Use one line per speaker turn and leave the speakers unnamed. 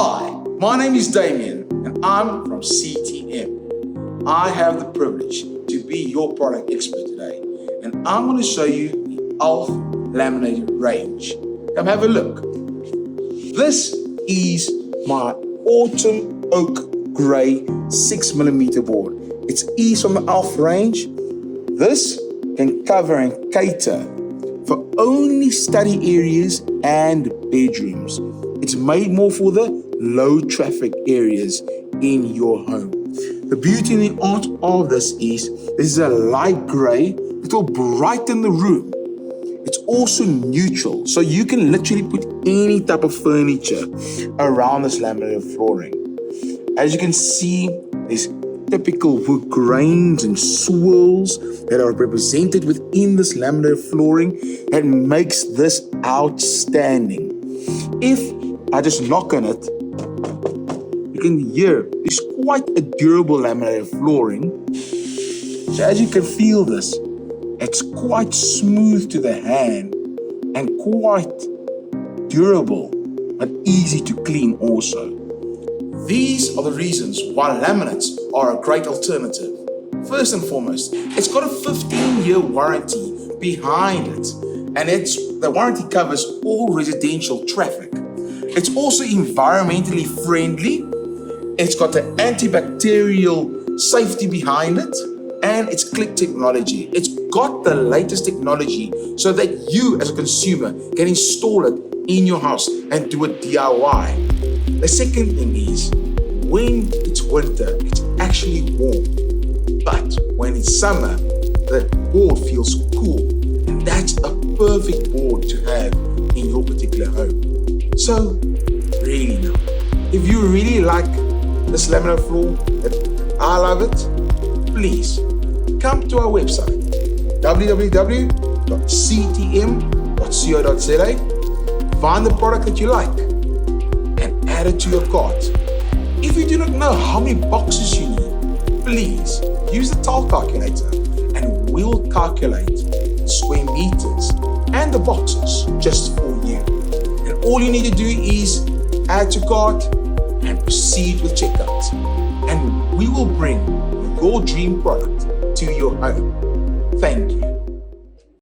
Hi, my name is Damien and I'm from CTM. I have the privilege to be your product expert today, and I'm going to show you the ALF laminated range. Come have a look. This is my autumn oak grey 6mm board. It's eased from the ALF range. This can cover and cater for only study areas and bedrooms. It's made more for the low traffic areas in your home. The beauty and the art of this is a light grey. It will brighten the room. It's also neutral, so you can literally put any type of furniture around this laminated flooring. As you can see, there's typical wood grains and swirls that are represented within this laminated flooring that makes this outstanding. If I just knock on it, you can hear it's quite a durable laminated flooring. So as you can feel this, it's quite smooth to the hand and quite durable, but easy to clean also. These are the reasons why laminates are a great alternative. First and foremost, it's got a 15-year warranty behind it, and the warranty covers all residential traffic. It's also environmentally friendly. It's got the antibacterial safety behind it, and it's click technology. It's got the latest technology so that you as a consumer can install it in your house and do it DIY. The second thing is, when it's winter, it's actually warm. But when it's summer, the board feels cool. And that's a perfect board to have in your particular home. So, really now, if you really like this laminate floor, I love it, please come to our website, www.ctm.co.za, find the product that you like, and add it to your cart. If you do not know how many boxes you need, please use the tile calculator and we'll calculate square meters and the boxes just for you. And all you need to do is add to cart and proceed with checkout. And we will bring your dream product to your home. Thank you.